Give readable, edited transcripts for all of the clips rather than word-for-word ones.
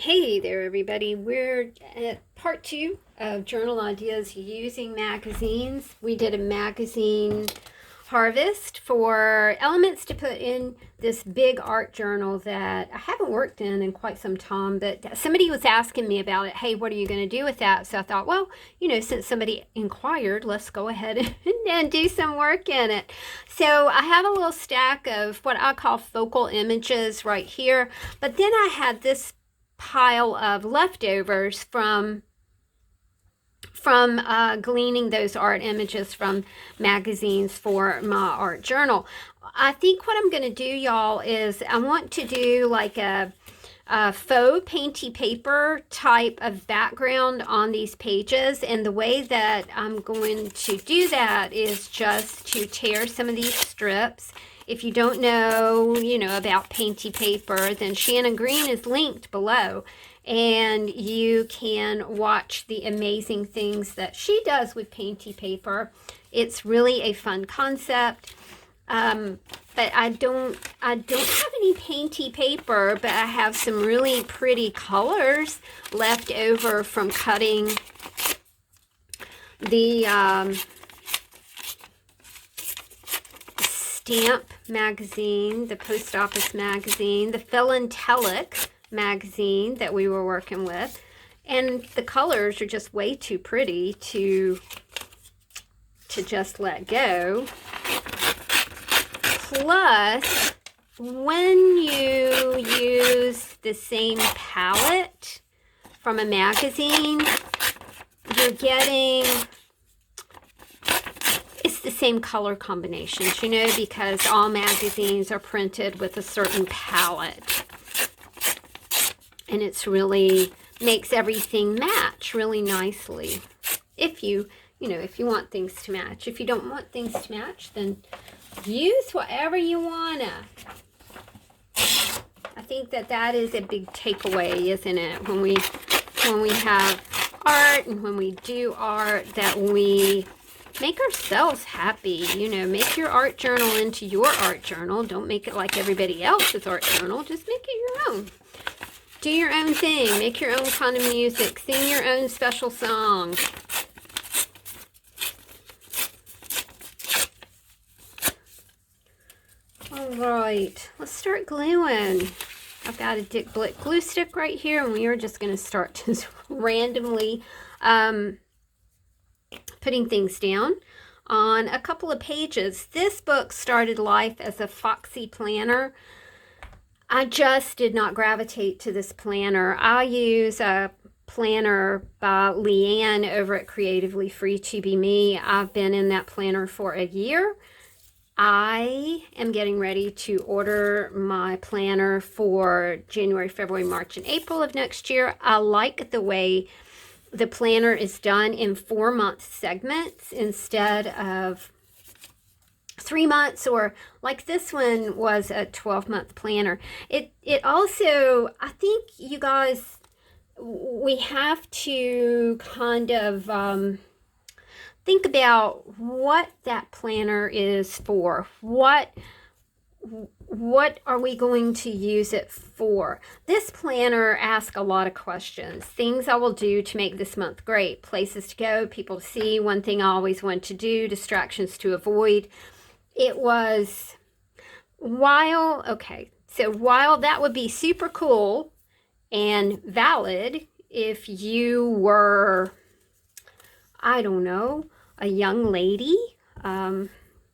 Hey there, everybody. We're at part two of Journal Ideas using magazines. We did a magazine harvest for elements to put in this big art journal that I haven't worked in quite some time, but somebody was asking me about it. Hey, what are you going to do with that? So I thought, well, since somebody inquired, let's go ahead and do some work in it. So I have a little stack of what I call focal images right here, but then I had this pile of leftovers from gleaning those art images from magazines for my art journal. I think what I'm going to do, y'all, is I want to do like a faux painty paper type of background on these pages, and the way that I'm going to do that is just to tear some of these strips. If you don't know, about painty paper, then Shannon Green is linked below, and you can watch the amazing things that she does with painty paper. It's really a fun concept. But I don't have any painty paper, but I have some really pretty colors left over from cutting the stamp magazine, the post office magazine, the philatelic magazine that we were working with. And the colors are just way too pretty to just let go. Plus, when you use the same palette from a magazine, you're getting, it's the same color combinations, because all magazines are printed with a certain palette. And it's really makes everything match really nicely. If you want things to match. If you don't want things to match, then use whatever you wanna. I think that is a big takeaway, isn't it? When we have art and when we do art, that we make ourselves happy. Make your art journal into your art journal. Don't make it like everybody else's art journal. Just make it your own. Do your own thing. Make your own kind of music. Sing your own special song. All right, let's start gluing. I've got a Dick Blick glue stick right here, and we are just going to start just randomly putting things down on a couple of pages. This book started life as a Foxy planner. I just did not gravitate to this planner. I use a planner by Leanne over at Creatively Free to Be Me. I've been in that planner for a year. I am getting ready to order my planner for January, February, March, and April of next year. I like the way the planner is done in 4-month segments instead of 3 months, or like this one was a 12-month planner. It also, I think you guys, we have to kind of think about what that planner is for. What are we going to use it for? This planner asks a lot of questions. Things I will do to make this month great. Places to go, people to see, one thing I always want to do, distractions to avoid. It was, while that would be super cool and valid if you were, I don't know, a young lady,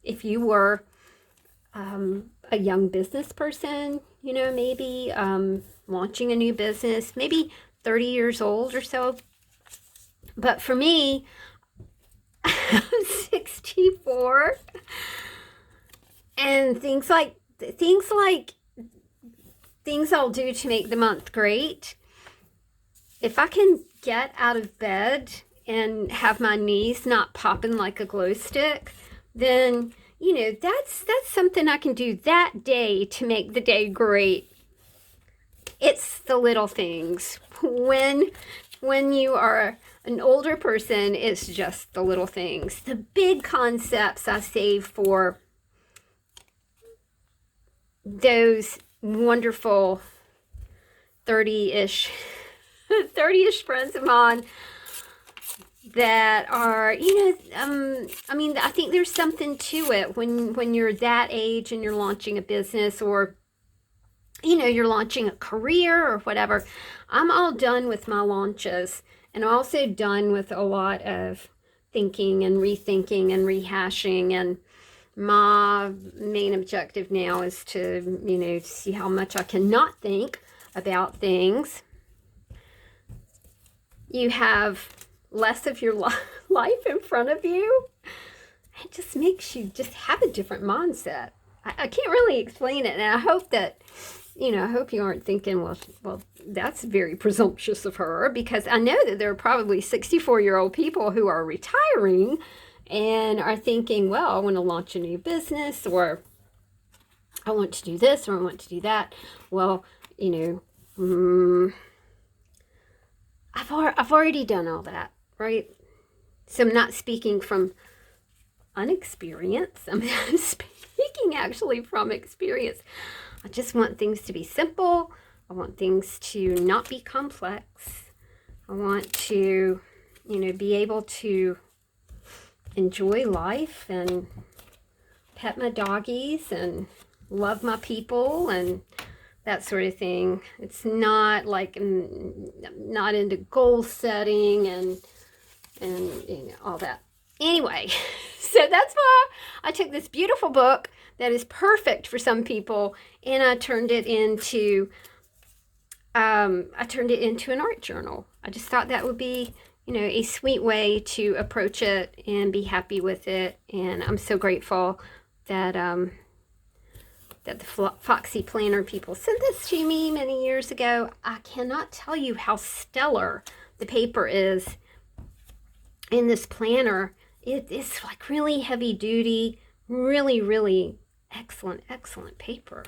if you were a young business person, maybe launching a new business, maybe 30 years old or so. But for me, I'm 64, and things I'll do to make the month great. If I can get out of bed and have my knees not popping like a glow stick, then that's something I can do that day to make the day great. It's the little things. When you are an older person, it's just the little things. The big concepts I save for those wonderful 30-ish 30-ish friends of mine that are, I mean, I think there's something to it when you're that age and you're launching a business, or you're launching a career or whatever. I'm all done with my launches, and also done with a lot of thinking and rethinking and rehashing. And my main objective now is to, see how much I can not think about things. You have less of your life in front of you. It just makes you just have a different mindset. I can't really explain it, and I hope that, I hope you aren't thinking, well, that's very presumptuous of her, because I know that there are probably 64-year-old people who are retiring and are thinking, well, I want to launch a new business, or I want to do this, or I want to do that. Well, I've already done all that, right? So I'm not speaking from unexperience. I'm speaking actually from experience. I just want things to be simple. I want things to not be complex. I want to, be able to enjoy life and pet my doggies and love my people and that sort of thing. It's not like, I'm not into goal setting and all that. Anyway, so that's why I took this beautiful book that is perfect for some people, and I turned it into an art journal. I just thought that would be, a sweet way to approach it and be happy with it. And I'm so grateful that that the Foxy Planner people sent this to me many years ago. I cannot tell you how stellar the paper is in this planner. It is like really heavy duty, really, really excellent paper.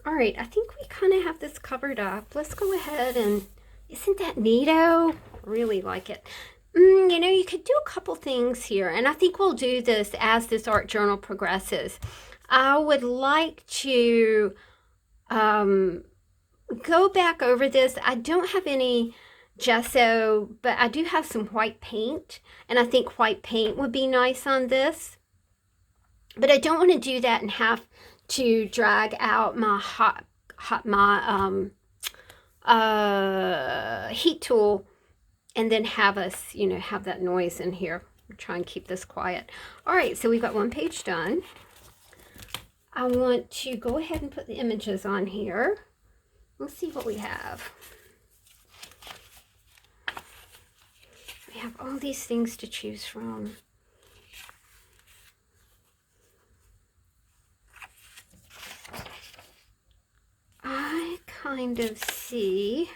All right, I think we kind of have this covered up. Let's go ahead and, isn't that neato? Really like it. You could do a couple things here, and I think we'll do this as this art journal progresses. I would like to go back over this. I don't have any gesso, but I do have some white paint, and I think white paint would be nice on this. But I don't want to do that and have to drag out my heat tool and then have us, have that noise in here. I'll try and keep this quiet. All right, so we've got one page done. I want to go ahead and put the images on here. Let's see what we have. We have all these things to choose from. I kind of see,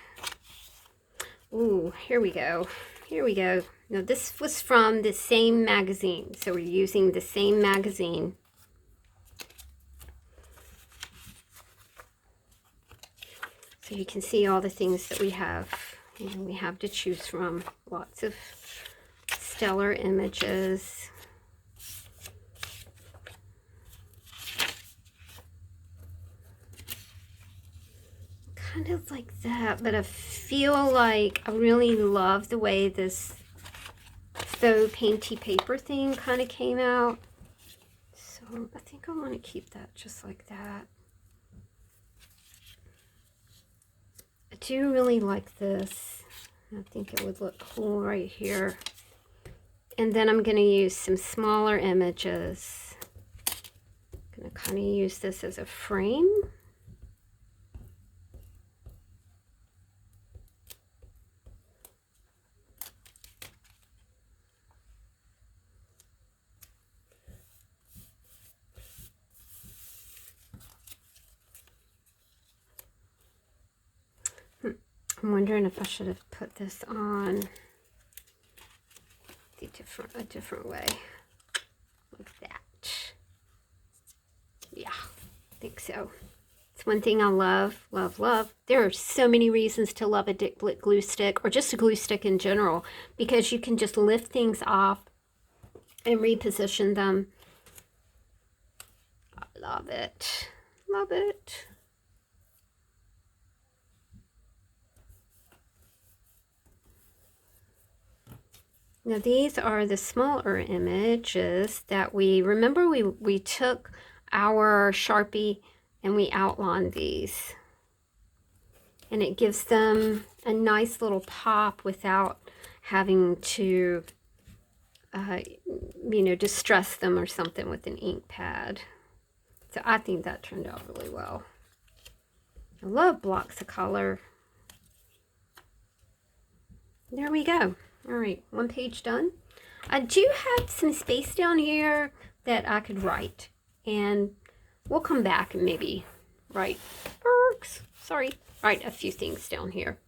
ooh, here we go. Now this was from the same magazine, so we're using the same magazine. So you can see all the things that we have, we have to choose from. Lots of stellar images. Kind of like that, but I feel like I really love the way this faux painty paper thing kind of came out. So I think I want to keep that just like that. I do really like this. I think it would look cool right here. And then I'm going to use some smaller images. I'm going to kind of use this as a frame. I'm wondering if I should have put this on a different way, like that. Yeah, I think so. It's one thing I love. There are so many reasons to love a Dick Blick glue stick, or just a glue stick in general, because you can just lift things off and reposition them. I love it. Love it. Now these are the smaller images that we took our Sharpie and we outlined these. And it gives them a nice little pop without having to, you know, distress them or something with an ink pad. So I think that turned out really well. I love blocks of color. There we go. All right, one page done. I do have some space down here that I could write, and we'll come back and maybe write a few things down here.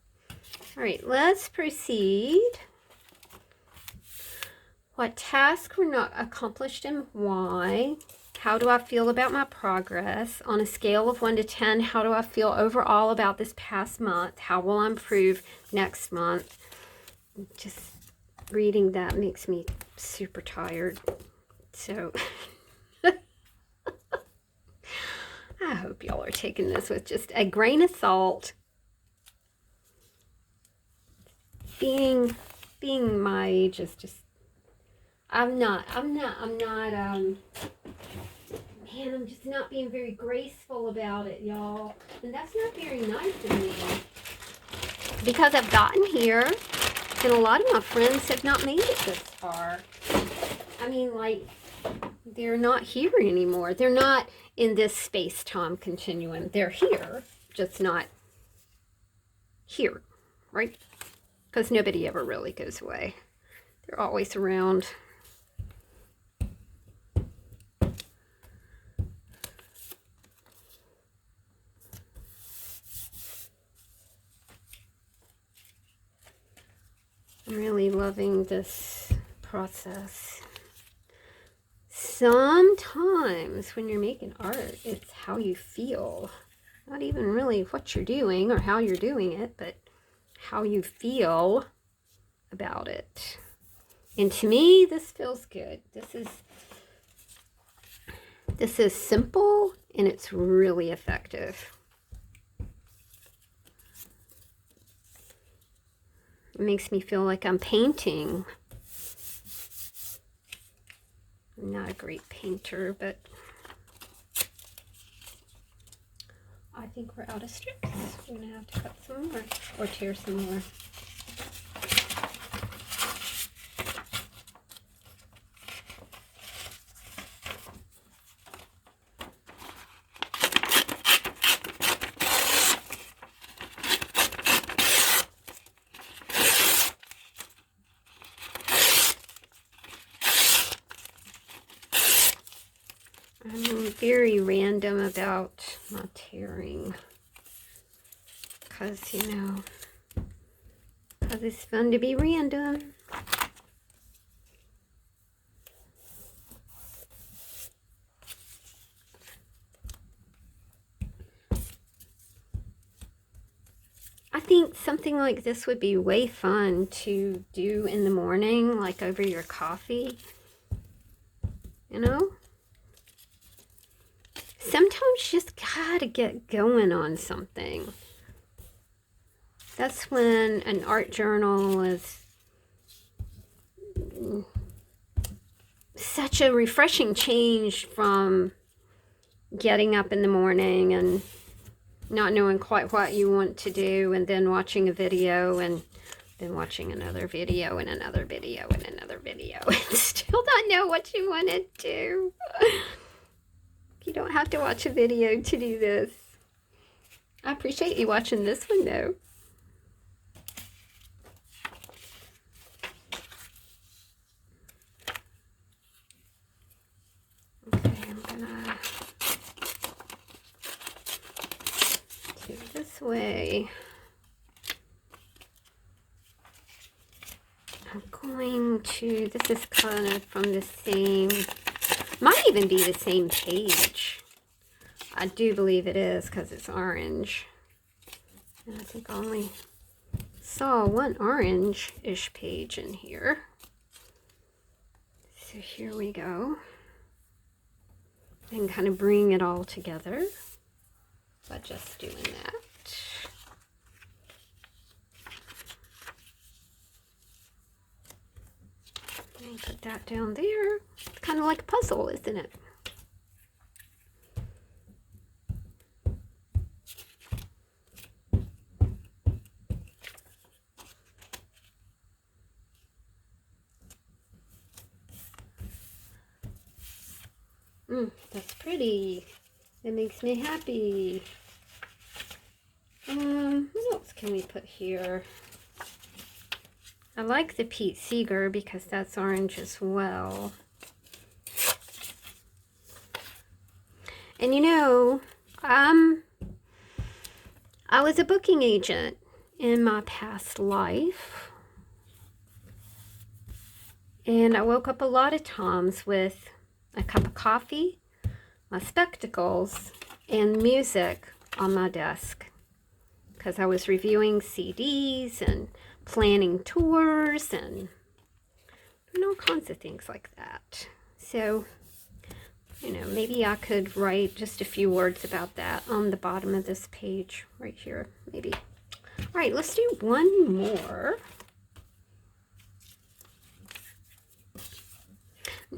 All right, let's proceed. What tasks were not accomplished and why? How do I feel about my progress? On a scale of 1 to 10, how do I feel overall about this past month? How will I improve next month? Just reading that makes me super tired. So I hope y'all are taking this with just a grain of salt. Being my age is just, I'm just not being very graceful about it, y'all. And that's not very nice of me. Because I've gotten here, and a lot of my friends have not made it this far. I mean, like, they're not here anymore. They're not in this space-time continuum. They're here, just not here, right? Because nobody ever really goes away. They're always around. I'm really loving this process. Sometimes when you're making art, it's how you feel. Not even really what you're doing or how you're doing it, but how you feel about it. And to me, this feels good. This is simple and it's really effective. It makes me feel like I'm painting. I'm not a great painter, but I think we're out of strips. We're going to have to cut some more or tear some more. I'm very random about my tearing because, you know, because it's fun to be random. I think something like this would be way fun to do in the morning, like over your coffee, you know? Sometimes you just gotta get going on something. That's when an art journal is such a refreshing change from getting up in the morning and not knowing quite what you want to do, and then watching a video and then watching another video and another video and another video and still not know what you want to do. You don't have to watch a video to do this. I appreciate you watching this one though. Okay, I'm gonna do it this way. I'm going to, this is kind of from the same, might even be the same page. I do believe it is because it's orange. And I think I only saw one orange-ish page in here. So here we go. And kind of bring it all together by just doing that. me put that down there. It's kind of like a puzzle, isn't it? That's pretty. It makes me happy. What else can we put here? I like the Pete Seeger because that's orange as well. And you know, I was a booking agent in my past life. And I woke up a lot of times with a cup of coffee, my spectacles, and music on my desk. Because I was reviewing CDs and planning tours and all kinds of things like that. So, you know, maybe I could write just a few words about that on the bottom of this page right here, maybe. All right, let's do one more.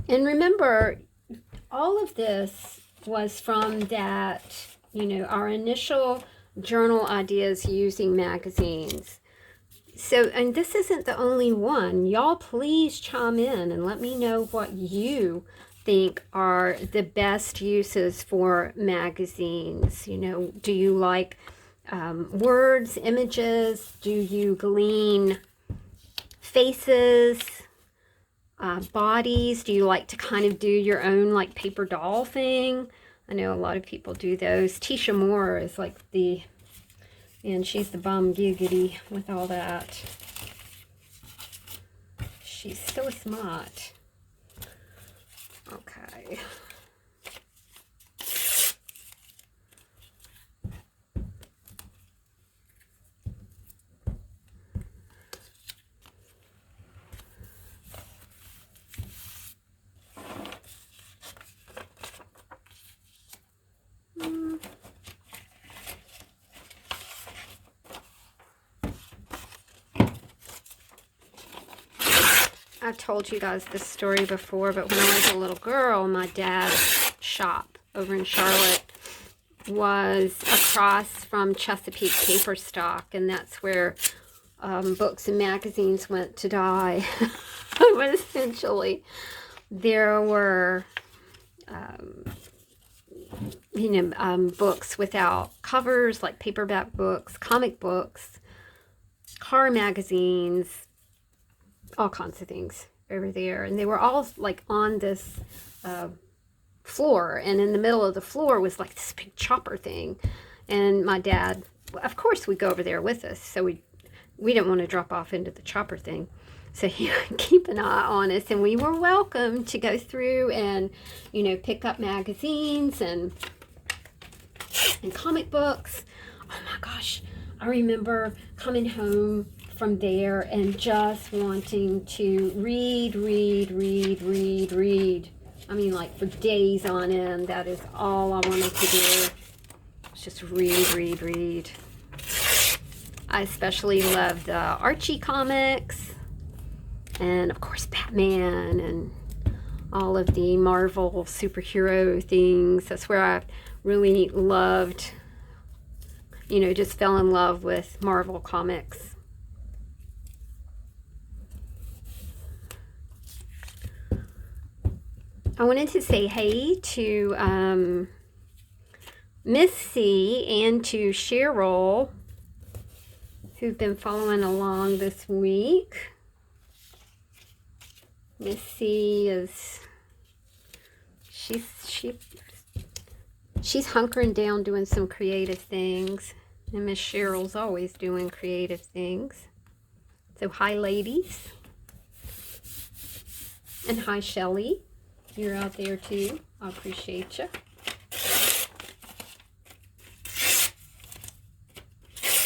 And remember, all of this was from that, you know, our initial journal ideas using magazines. So, and this isn't the only one. Y'all please chime in and let me know what you think are the best uses for magazines. You know, do you like words, images? Do you glean faces, bodies? Do you like to kind of do your own like paper doll thing? I know a lot of people do those. Tisha Moore is like and she's the bum giggity with all that. She's so smart. Okay. I've told you guys this story before, but when I was a little girl, my dad's shop over in Charlotte was across from Chesapeake Paper Stock, and that's where books and magazines went to die. But essentially, there were, books without covers, like paperback books, comic books, car magazines, all kinds of things over there. And they were all like on this floor, and in the middle of the floor was like this big chopper thing. And my dad, of course, would go over there with us, so we didn't want to drop off into the chopper thing, so he would keep an eye on us, and we were welcome to go through and, you know, pick up magazines and comic books. Oh my gosh, I remember coming home from there and just wanting to read. I mean, like for days on end. That is all I wanted to do. Just read. I especially loved Archie comics, and of course Batman, and all of the Marvel superhero things. That's where I really loved, you know, just fell in love with Marvel comics. I wanted to say hey to Missy and to Cheryl, who've been following along this week. Missy is, she's hunkering down doing some creative things, and Miss Cheryl's always doing creative things. So hi, ladies. And hi, Shelly. You're out there too. I appreciate you.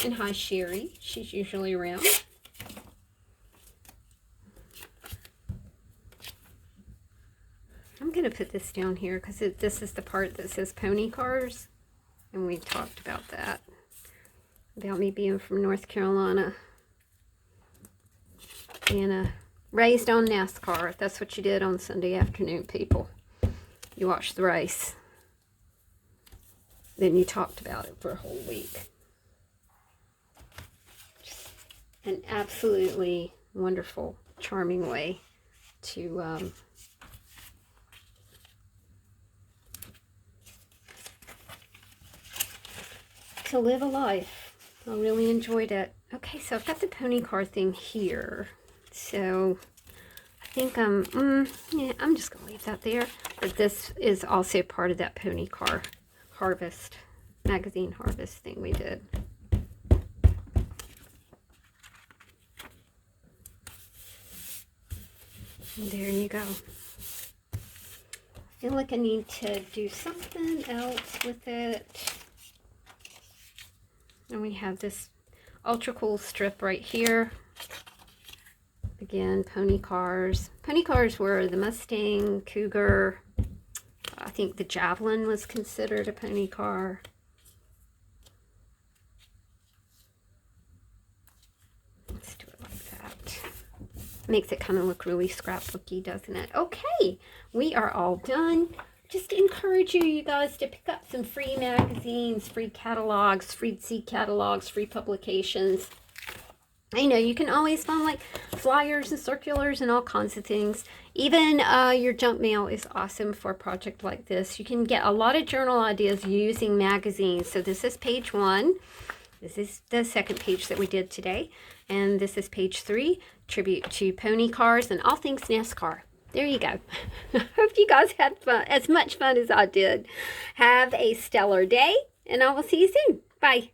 And hi, Sherry. She's usually around. I'm going to put this down here because this is the part that says pony cars. And we talked about that. About me being from North Carolina. And a Raised on NASCAR. That's what you did on Sunday afternoon, people. You watched the race. Then you talked about it for a whole week. Just an absolutely wonderful, charming way to live a life. I really enjoyed it. Okay, so I've got the pony car thing here. So I think yeah, I'm just gonna leave that there. But this is also part of that pony car harvest, magazine harvest thing we did. And there you go. I feel like I need to do something else with it. And we have this ultra cool strip right here. Again, pony cars. Pony cars were the Mustang, Cougar. I think the Javelin was considered a pony car. Let's do it like that. Makes it kind of look really scrapbooky, doesn't it? Okay, we are all done. Just encourage you guys to pick up some free magazines, free catalogs, free seed catalogs, free publications. I know you can always find like flyers and circulars and all kinds of things. Even your junk mail is awesome for a project like this. You can get a lot of journal ideas using magazines. So this is page 1. This is the second page that we did today. And this is page 3, tribute to pony cars and all things NASCAR. There you go. Hope you guys had fun, as much fun as I did. Have a stellar day, and I will see you soon. Bye.